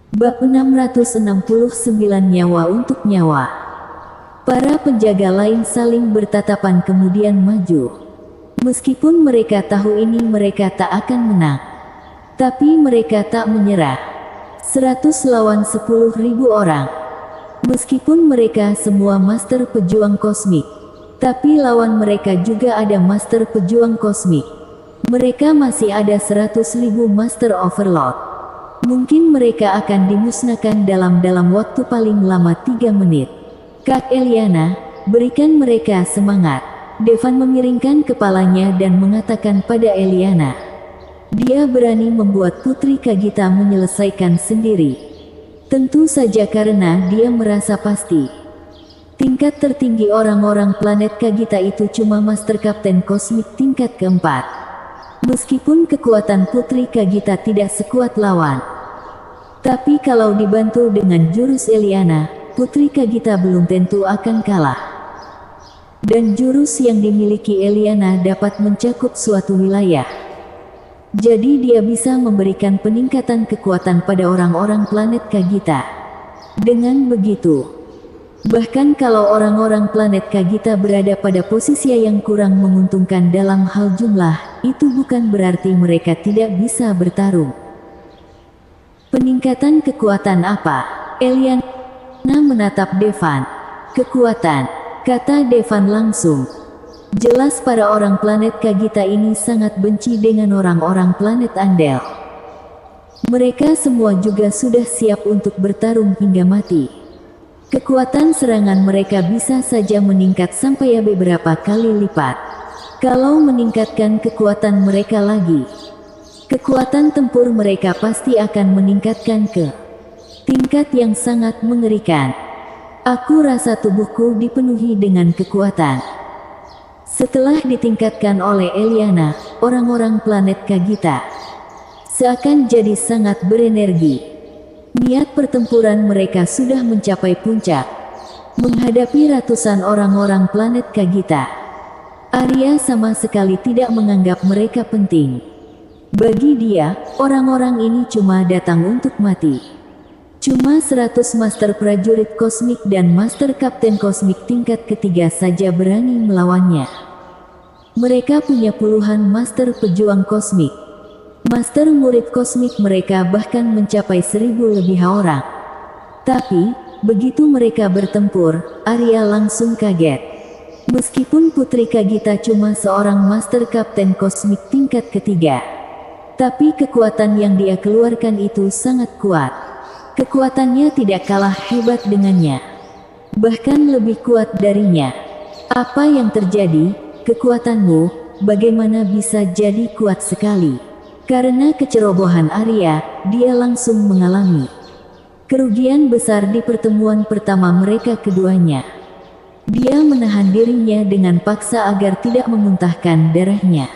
Bab 669 Nyawa untuk Nyawa. Para penjaga lain saling bertatapan kemudian maju. Meskipun mereka tahu ini mereka tak akan menang, tapi mereka tak menyerah. 100 lawan 10.000 orang. Meskipun mereka semua master pejuang kosmik, tapi lawan mereka juga ada master pejuang kosmik. Mereka masih ada 100.000 master overlord. Mungkin mereka akan dimusnahkan dalam waktu paling lama 3 menit. Kak Eliana, berikan mereka semangat. Devan memiringkan kepalanya dan mengatakan pada Eliana. Dia berani membuat Putri Kagita menyelesaikan sendiri. Tentu saja karena dia merasa pasti. Tingkat tertinggi orang-orang planet Kagita itu cuma Master Kapten Kosmik tingkat keempat. Meskipun kekuatan Putri Kagita tidak sekuat lawan, tapi kalau dibantu dengan jurus Eliana, Putri Kagita belum tentu akan kalah. Dan jurus yang dimiliki Eliana dapat mencakup suatu wilayah. Jadi dia bisa memberikan peningkatan kekuatan pada orang-orang planet Kagita. Dengan begitu, bahkan kalau orang-orang planet Kagita berada pada posisi yang kurang menguntungkan dalam hal jumlah, itu bukan berarti mereka tidak bisa bertarung. Peningkatan kekuatan apa? Eliana menatap Devan. Kekuatan, kata Devan langsung. Jelas para orang planet Kagita ini sangat benci dengan orang-orang planet Andel. Mereka semua juga sudah siap untuk bertarung hingga mati. Kekuatan serangan mereka bisa saja meningkat sampai beberapa kali lipat. Kalau meningkatkan kekuatan mereka lagi, kekuatan tempur mereka pasti akan meningkatkan ke tingkat yang sangat mengerikan. Aku rasa tubuhku dipenuhi dengan kekuatan. Setelah ditingkatkan oleh Eliana, orang-orang planet Kagita seakan jadi sangat berenergi. Niat pertempuran mereka sudah mencapai puncak. Menghadapi ratusan orang-orang planet Kagita, Arya sama sekali tidak menganggap mereka penting. Bagi dia, orang-orang ini cuma datang untuk mati. Cuma 100 master prajurit kosmik dan master kapten kosmik tingkat ketiga saja berani melawannya. Mereka punya puluhan master pejuang kosmik. Master murid kosmik mereka bahkan mencapai 1000 lebih orang. Tapi, begitu mereka bertempur, Arya langsung kaget. Meskipun Putri Kagita cuma seorang master kapten kosmik tingkat ketiga, tapi kekuatan yang dia keluarkan itu sangat kuat. Kekuatannya tidak kalah hebat dengannya, bahkan lebih kuat darinya. Apa yang terjadi? Kekuatanmu, bagaimana bisa jadi kuat sekali? Karena kecerobohan Arya, dia langsung mengalami kerugian besar di pertemuan pertama mereka keduanya. Dia menahan dirinya dengan paksa agar tidak memuntahkan darahnya.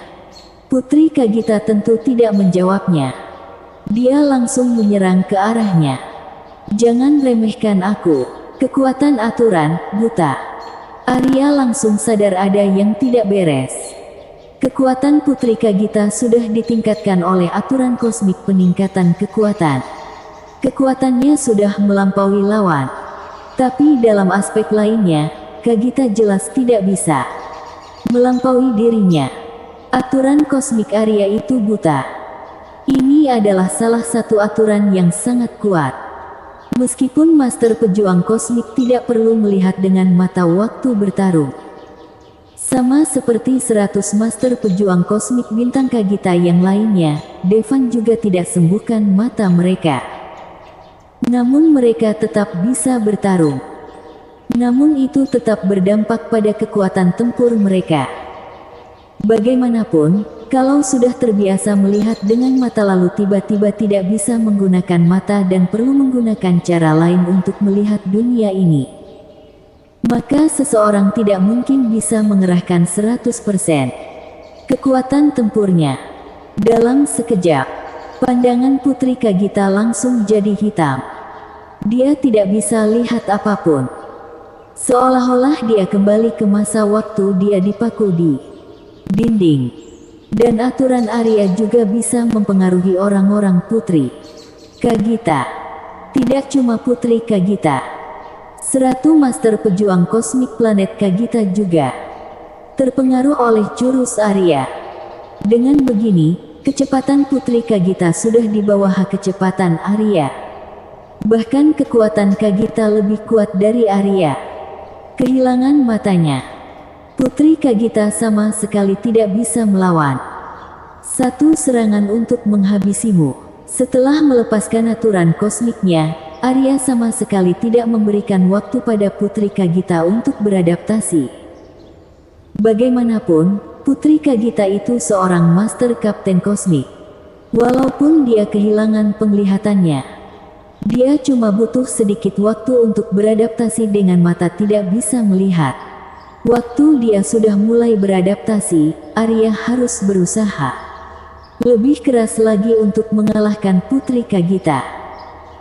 Putri Kagita tentu tidak menjawabnya. Dia langsung menyerang ke arahnya. Jangan remehkan aku. Kekuatan aturan, buta. Arya langsung sadar ada yang tidak beres. Kekuatan Putri Kagita sudah ditingkatkan oleh aturan kosmik peningkatan kekuatan. Kekuatannya sudah melampaui lawan. Tapi dalam aspek lainnya, Kagita jelas tidak bisa melampaui dirinya. Aturan kosmik Arya itu buta. Ini adalah salah satu aturan yang sangat kuat. Meskipun master pejuang kosmik tidak perlu melihat dengan mata waktu bertarung. Sama seperti 100 master pejuang kosmik bintang Kagita yang lainnya, Devan juga tidak sembuhkan mata mereka. Namun mereka tetap bisa bertarung. Namun itu tetap berdampak pada kekuatan tempur mereka. Bagaimanapun, kalau sudah terbiasa melihat dengan mata lalu tiba-tiba tidak bisa menggunakan mata dan perlu menggunakan cara lain untuk melihat dunia ini, maka seseorang tidak mungkin bisa mengerahkan 100% kekuatan tempurnya. Dalam sekejap, pandangan Putri Kagita langsung jadi hitam. Dia tidak bisa lihat apapun. Seolah-olah dia kembali ke masa waktu dia dipaku di dinding. Dan aturan Arya juga bisa mempengaruhi orang-orang Putri Kagita. Tidak cuma Putri Kagita, Seratu Master Pejuang Kosmik planet Kagita juga terpengaruh oleh jurus Arya. Dengan begini, kecepatan Putri Kagita sudah di bawah kecepatan Arya. Bahkan kekuatan Kagita lebih kuat dari Arya. Kehilangan matanya, Putri Kagita sama sekali tidak bisa melawan. Satu serangan untuk menghabisimu. Setelah melepaskan aturan kosmiknya, Arya sama sekali tidak memberikan waktu pada Putri Kagita untuk beradaptasi. Bagaimanapun, Putri Kagita itu seorang Master Kapten Kosmik. Walaupun dia kehilangan penglihatannya, dia cuma butuh sedikit waktu untuk beradaptasi dengan mata tidak bisa melihat. Waktu dia sudah mulai beradaptasi, Arya harus berusaha lebih keras lagi untuk mengalahkan Putri Kagita.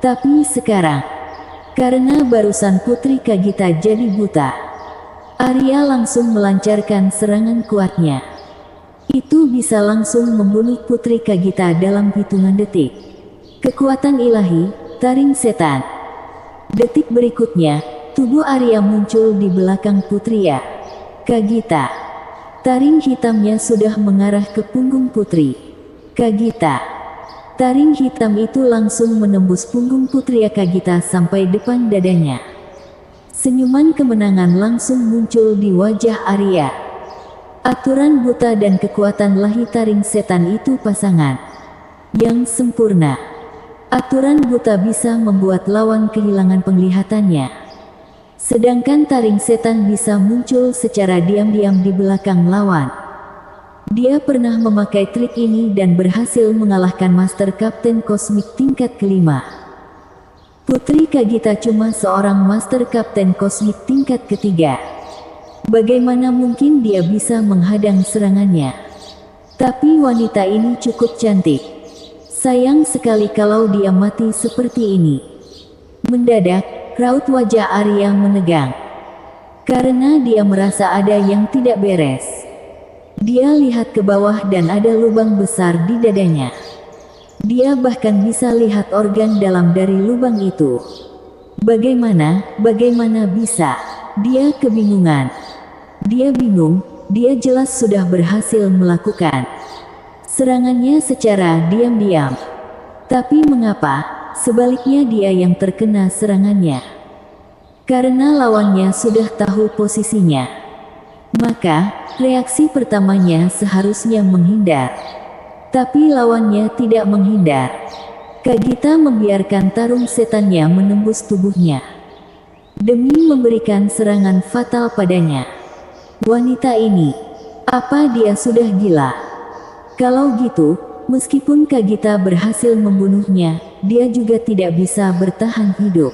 Tapi sekarang, karena barusan Putri Kagita jadi buta, Arya langsung melancarkan serangan kuatnya. Itu bisa langsung membunuh Putri Kagita dalam hitungan detik. Kekuatan ilahi, taring setan. Detik berikutnya, tubuh Arya muncul di belakang Putri Kagita. Taring hitamnya sudah mengarah ke punggung Putri Kagita. Taring hitam itu langsung menembus punggung Putri Kagita sampai depan dadanya. Senyuman kemenangan langsung muncul di wajah Arya. Aturan buta dan kekuatan lahi taring setan itu pasangan yang sempurna. Aturan buta bisa membuat lawan kehilangan penglihatannya. Sedangkan taring setan bisa muncul secara diam-diam di belakang lawan. Dia pernah memakai trik ini dan berhasil mengalahkan Master Kapten Kosmik tingkat kelima. Putri Kagita cuma seorang Master Kapten Kosmik tingkat ketiga. Bagaimana mungkin dia bisa menghadang serangannya? Tapi wanita ini cukup cantik. Sayang sekali kalau dia mati seperti ini. Mendadak, raut wajah Arya menegang. Karena dia merasa ada yang tidak beres. Dia lihat ke bawah dan ada lubang besar di dadanya. Dia bahkan bisa lihat organ dalam dari lubang itu. Bagaimana bisa? Dia kebingungan. Dia bingung, dia jelas sudah berhasil melakukan serangannya secara diam-diam. Tapi mengapa? Sebaliknya dia yang terkena serangannya. Karena lawannya sudah tahu posisinya. Maka, reaksi pertamanya seharusnya menghindar. Tapi lawannya tidak menghindar. Kagita membiarkan tarung setannya menembus tubuhnya demi memberikan serangan fatal padanya. Wanita ini, apa dia sudah gila? Kalau gitu, meskipun Kagita berhasil membunuhnya, dia juga tidak bisa bertahan hidup.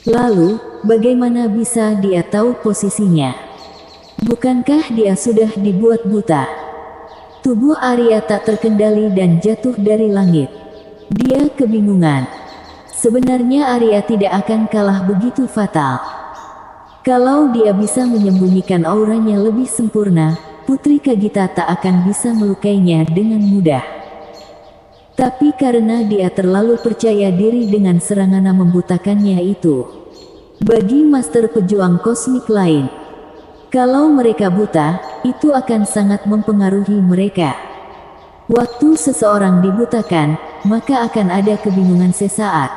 Lalu, bagaimana bisa dia tahu posisinya? Bukankah dia sudah dibuat buta? Tubuh Arya tak terkendali dan jatuh dari langit. Dia kebingungan. Sebenarnya Arya tidak akan kalah begitu fatal. Kalau dia bisa menyembunyikan auranya lebih sempurna, Putri Kagita tak akan bisa melukainya dengan mudah. Tapi karena dia terlalu percaya diri dengan serangan membutakannya itu. Bagi Master Pejuang Kosmik lain, kalau mereka buta, itu akan sangat mempengaruhi mereka. Waktu seseorang dibutakan, maka akan ada kebingungan sesaat.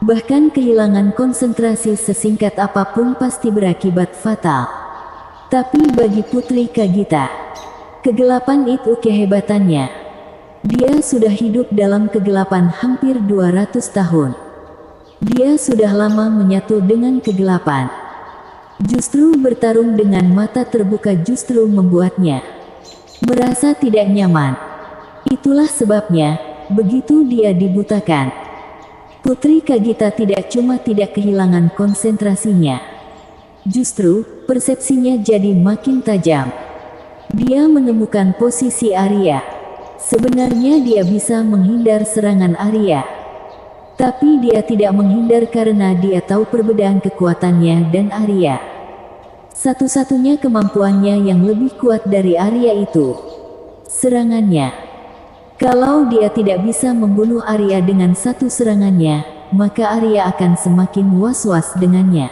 Bahkan kehilangan konsentrasi sesingkat apapun pasti berakibat fatal. Tapi bagi Putri Kagita, kegelapan itu kehebatannya. Dia sudah hidup dalam kegelapan hampir 200 tahun. Dia sudah lama menyatu dengan kegelapan. Justru bertarung dengan mata terbuka justru membuatnya merasa tidak nyaman. Itulah sebabnya, begitu dia dibutakan, Putri Kagita tidak cuma tidak kehilangan konsentrasinya. Justru, persepsinya jadi makin tajam. Dia menemukan posisi Arya. Sebenarnya dia bisa menghindar serangan Arya. Tapi dia tidak menghindar karena dia tahu perbedaan kekuatannya dan Arya. Satu-satunya kemampuannya yang lebih kuat dari Arya itu serangannya. Kalau dia tidak bisa membunuh Arya dengan satu serangannya, maka Arya akan semakin was-was dengannya.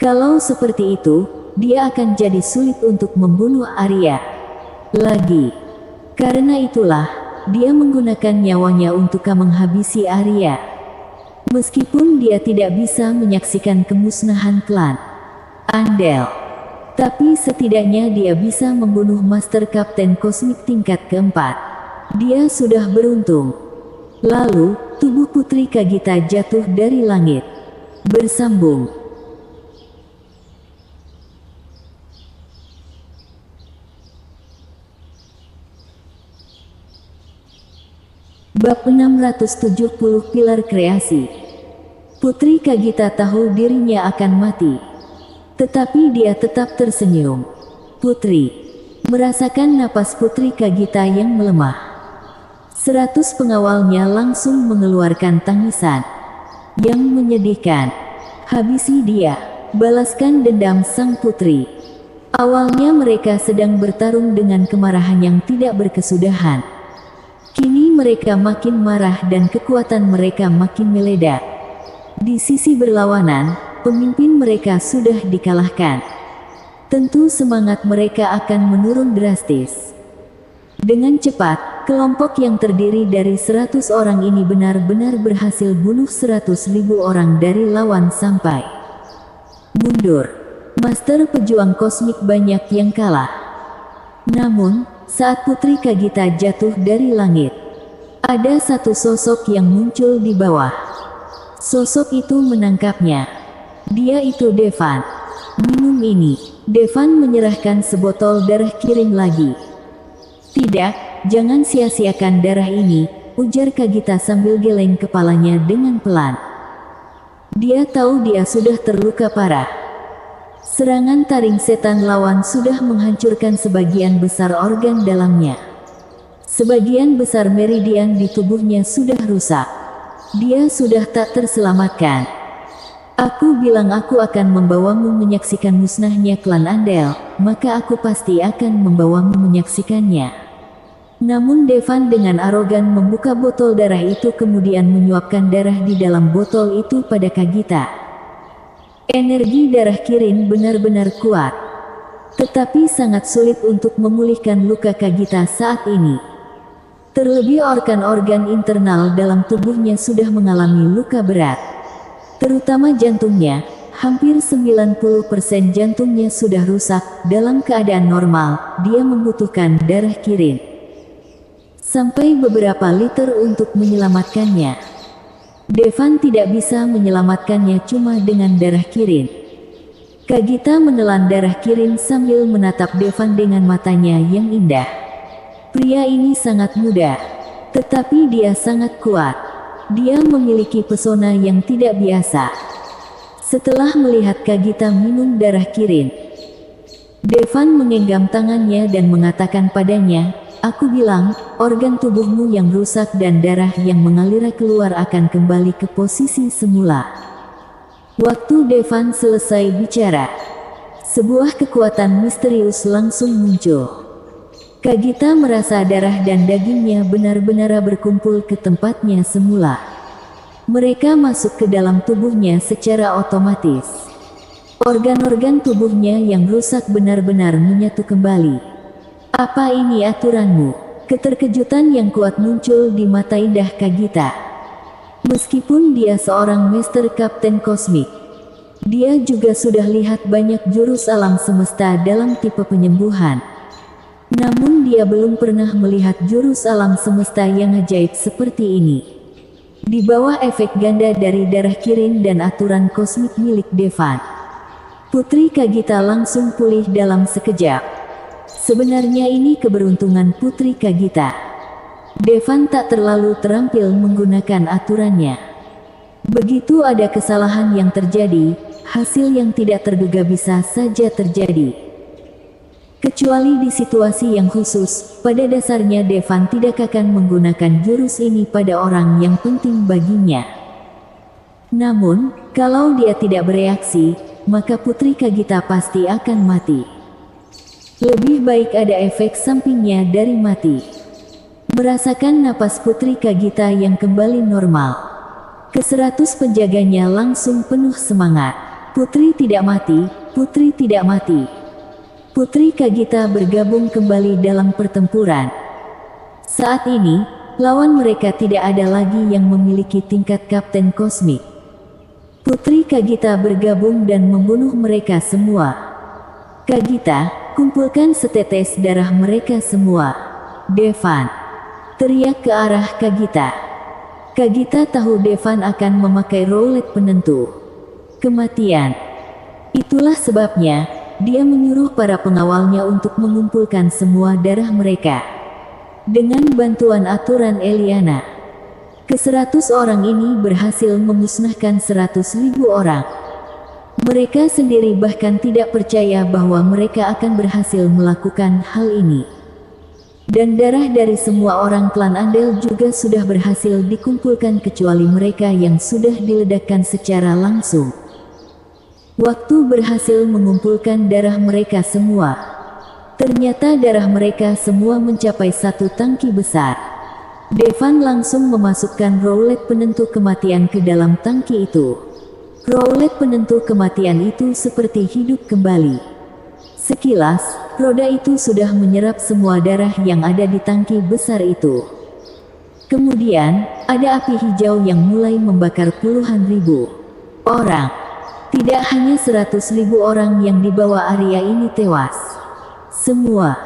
Kalau seperti itu, dia akan jadi sulit untuk membunuh Arya lagi. Karena itulah, dia menggunakan nyawanya untuk menghabisi Arya. Meskipun dia tidak bisa menyaksikan kemusnahan klan Andel, tapi setidaknya dia bisa membunuh Master Kapten Kosmik tingkat keempat. Dia sudah beruntung. Lalu, tubuh Putri Kagita jatuh dari langit. Bersambung. Bab 670 Pilar Kreasi. Putri Kagita tahu dirinya akan mati. Tetapi dia tetap tersenyum. Putri merasakan napas Putri Kagita yang melemah. 100 pengawalnya langsung mengeluarkan tangisan yang menyedihkan. Habisi dia, balaskan dendam sang putri. Awalnya mereka sedang bertarung dengan kemarahan yang tidak berkesudahan. Kini mereka makin marah dan kekuatan mereka makin meledak. Di sisi berlawanan, pemimpin mereka sudah dikalahkan. Tentu semangat mereka akan menurun drastis. Dengan cepat, kelompok yang terdiri dari 100 orang ini benar-benar berhasil bunuh 100.000 orang dari lawan sampai mundur. Master pejuang kosmik banyak yang kalah. Namun, saat Putri Kagita jatuh dari langit, ada satu sosok yang muncul di bawah. Sosok itu menangkapnya. Dia itu Devan. Minum ini. Devan menyerahkan sebotol darah Kirin lagi. Tidak, jangan sia-siakan darah ini, ujar Kagita sambil geleng kepalanya dengan pelan. Dia tahu dia sudah terluka parah. Serangan taring setan lawan sudah menghancurkan sebagian besar organ dalamnya. Sebagian besar meridian di tubuhnya sudah rusak. Dia sudah tak terselamatkan. Aku bilang aku akan membawamu menyaksikan musnahnya klan Andel, maka aku pasti akan membawamu menyaksikannya. Namun Devan dengan arogan membuka botol darah itu kemudian menyuapkan darah di dalam botol itu pada Kagita. Energi darah Kirin benar-benar kuat. Tetapi sangat sulit untuk memulihkan luka Kagita saat ini. Terlebih organ-organ internal dalam tubuhnya sudah mengalami luka berat. Terutama jantungnya, hampir 90% jantungnya sudah rusak. Dalam keadaan normal, dia membutuhkan darah Kirin sampai beberapa liter untuk menyelamatkannya. Devan tidak bisa menyelamatkannya cuma dengan darah Kirin. Kagita menelan darah Kirin sambil menatap Devan dengan matanya yang indah. Pria ini sangat muda, tetapi dia sangat kuat. Dia memiliki pesona yang tidak biasa. Setelah melihat Kagita minum darah Kirin, Devan menggenggam tangannya dan mengatakan padanya, "Aku bilang, organ tubuhmu yang rusak dan darah yang mengalir keluar akan kembali ke posisi semula." Waktu Devan selesai bicara, sebuah kekuatan misterius langsung muncul. Kagita merasa darah dan dagingnya benar-benar berkumpul ke tempatnya semula. Mereka masuk ke dalam tubuhnya secara otomatis. Organ-organ tubuhnya yang rusak benar-benar menyatu kembali. Apa ini aturanmu? Keterkejutan yang kuat muncul di mata indah Kagita. Meskipun dia seorang Master Kapten Kosmik, dia juga sudah lihat banyak jurus alam semesta dalam tipe penyembuhan. Namun dia belum pernah melihat jurus alam semesta yang ajaib seperti ini. Di bawah efek ganda dari darah Kirin dan aturan kosmik milik Devan, Putri Kagita langsung pulih dalam sekejap. Sebenarnya ini keberuntungan Putri Kagita. Devan tak terlalu terampil menggunakan aturannya. Begitu ada kesalahan yang terjadi, hasil yang tidak terduga bisa saja terjadi. Kecuali di situasi yang khusus, pada dasarnya Devan tidak akan menggunakan jurus ini pada orang yang penting baginya. Namun, kalau dia tidak bereaksi, maka Putri Kagita pasti akan mati. Lebih baik ada efek sampingnya dari mati. Merasakan napas Putri Kagita yang kembali normal, Ke-100 penjaganya langsung penuh semangat. Putri tidak mati, putri tidak mati. Putri Kagita bergabung kembali dalam pertempuran. Saat ini, lawan mereka tidak ada lagi yang memiliki tingkat Kapten Kosmik. Putri Kagita bergabung dan membunuh mereka semua. Kagita, kumpulkan setetes darah mereka semua. Devan teriak ke arah Kagita. Kagita tahu Devan akan memakai roulette penentu kematian. Itulah sebabnya, dia menyuruh para pengawalnya untuk mengumpulkan semua darah mereka. Dengan bantuan aturan Eliana, ke-100 orang ini berhasil memusnahkan 100.000 orang. Mereka sendiri bahkan tidak percaya bahwa mereka akan berhasil melakukan hal ini. Dan darah dari semua orang klan Andel juga sudah berhasil dikumpulkan kecuali mereka yang sudah diledakkan secara langsung. Waktu berhasil mengumpulkan darah mereka semua. Ternyata darah mereka semua mencapai 1 tangki besar. Devan langsung memasukkan roulette penentu kematian ke dalam tangki itu. Roulette penentu kematian itu seperti hidup kembali. Sekilas, roda itu sudah menyerap semua darah yang ada di tangki besar itu. Kemudian, ada api hijau yang mulai membakar puluhan ribu orang. Tidak hanya 100.000 orang yang dibawa Arya ini tewas. Semua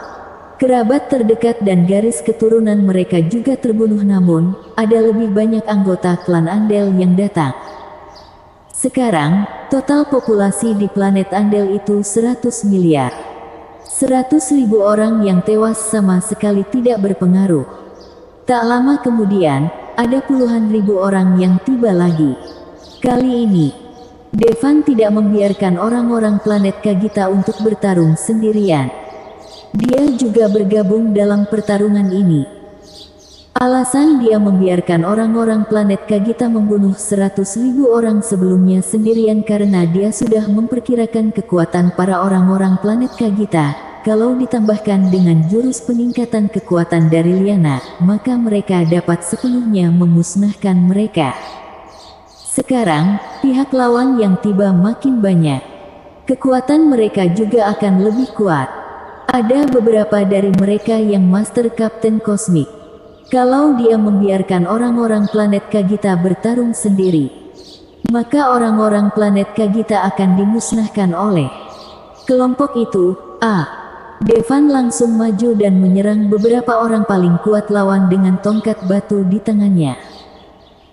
kerabat terdekat dan garis keturunan mereka juga terbunuh, namun, ada lebih banyak anggota klan Andel yang datang. Sekarang, total populasi di planet Andel itu 100 miliar. 100.000 orang yang tewas sama sekali tidak berpengaruh. Tak lama kemudian, ada puluhan ribu orang yang tiba lagi. Kali ini, Devan tidak membiarkan orang-orang planet Kagita untuk bertarung sendirian. Dia juga bergabung dalam pertarungan ini. Alasan dia membiarkan orang-orang planet Kagita membunuh 100.000 orang sebelumnya sendirian karena dia sudah memperkirakan kekuatan para orang-orang planet Kagita. Kalau ditambahkan dengan jurus peningkatan kekuatan dari Liana, maka mereka dapat sepenuhnya memusnahkan mereka. Sekarang, pihak lawan yang tiba makin banyak. Kekuatan mereka juga akan lebih kuat. Ada beberapa dari mereka yang Master Kapten Kosmik. Kalau dia membiarkan orang-orang planet Kagita bertarung sendiri, maka orang-orang planet Kagita akan dimusnahkan oleh kelompok itu. Devan langsung maju dan menyerang beberapa orang paling kuat lawan dengan tongkat batu di tangannya.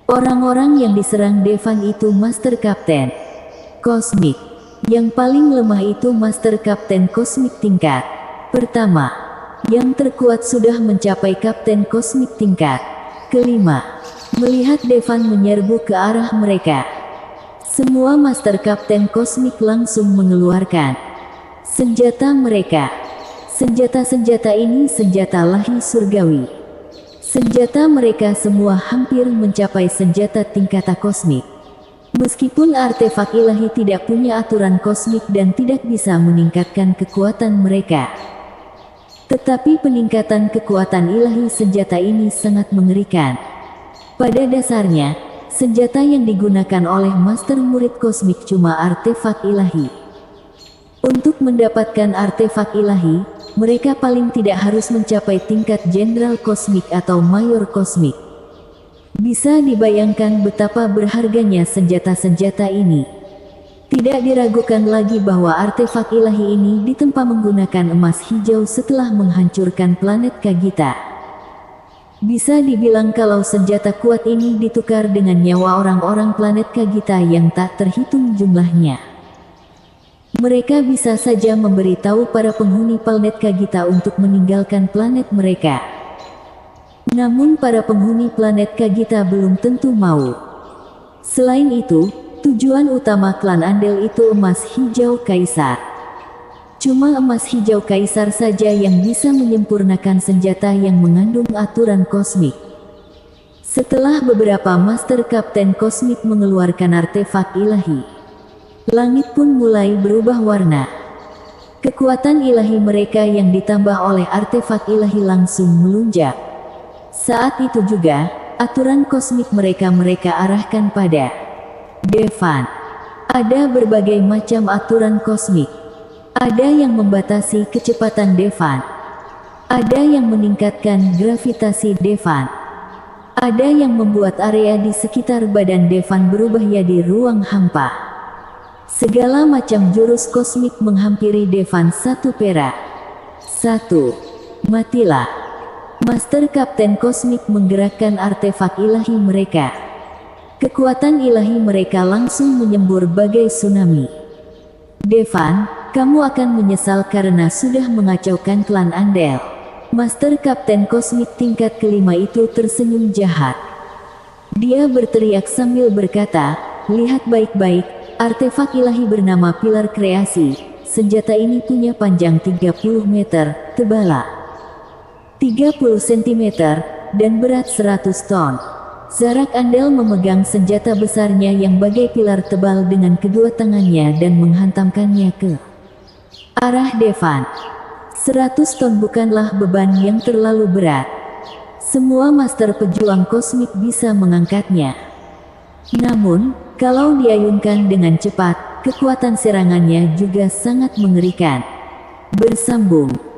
Orang-orang yang diserang Devan itu Master Kapten Kosmik. Yang paling lemah itu Master Kapten Kosmik tingkat pertama. Yang terkuat sudah mencapai Kapten Kosmik tingkat kelima. Melihat Devan menyerbu ke arah mereka, semua Master Kapten Kosmik langsung mengeluarkan senjata mereka. Senjata-senjata ini senjata lahi surgawi. Senjata mereka semua hampir mencapai senjata tingkatan kosmik. Meskipun artefak ilahi tidak punya aturan kosmik dan tidak bisa meningkatkan kekuatan mereka, tetapi peningkatan kekuatan ilahi senjata ini sangat mengerikan. Pada dasarnya, senjata yang digunakan oleh Master Murid Kosmik cuma artefak ilahi. Untuk mendapatkan artefak ilahi, mereka paling tidak harus mencapai tingkat Jenderal Kosmik atau Mayor Kosmik. Bisa dibayangkan betapa berharganya senjata-senjata ini. Tidak diragukan lagi bahwa artefak ilahi ini ditempa menggunakan emas hijau setelah menghancurkan planet Kagita. Bisa dibilang kalau senjata kuat ini ditukar dengan nyawa orang-orang planet Kagita yang tak terhitung jumlahnya. Mereka bisa saja memberitahu para penghuni planet Kagita untuk meninggalkan planet mereka. Namun para penghuni planet Kagita belum tentu mau. Selain itu, tujuan utama klan Andel itu emas hijau kaisar. Cuma emas hijau kaisar saja yang bisa menyempurnakan senjata yang mengandung aturan kosmik. Setelah beberapa Master Kapten Kosmik mengeluarkan artefak ilahi, langit pun mulai berubah warna. Kekuatan ilahi mereka yang ditambah oleh artefak ilahi langsung melunjak. Saat itu juga, aturan kosmik mereka arahkan pada Devan. Ada berbagai macam aturan kosmik. Ada yang membatasi kecepatan Devan. Ada yang meningkatkan gravitasi Devan. Ada yang membuat area di sekitar badan Devan berubah jadi ruang hampa. Segala macam jurus kosmik menghampiri Devan satu perak. 1. Matilah. Master Kapten Kosmik menggerakkan artefak ilahi mereka. Kekuatan ilahi mereka langsung menyembur bagai tsunami. Devan, kamu akan menyesal karena sudah mengacaukan klan Andel. Master Kapten Kosmik tingkat kelima itu tersenyum jahat. Dia berteriak sambil berkata, lihat baik-baik, artefak ilahi bernama Pilar Kreasi. Senjata ini punya panjang 30 meter, tebal 30 cm, dan berat 100 ton. Zarak Andel memegang senjata besarnya yang bagai pilar tebal dengan kedua tangannya dan menghantamkannya ke arah Devan. 100 ton bukanlah beban yang terlalu berat. Semua master pejuang kosmik bisa mengangkatnya. Namun, kalau diayunkan dengan cepat, kekuatan serangannya juga sangat mengerikan. Bersambung.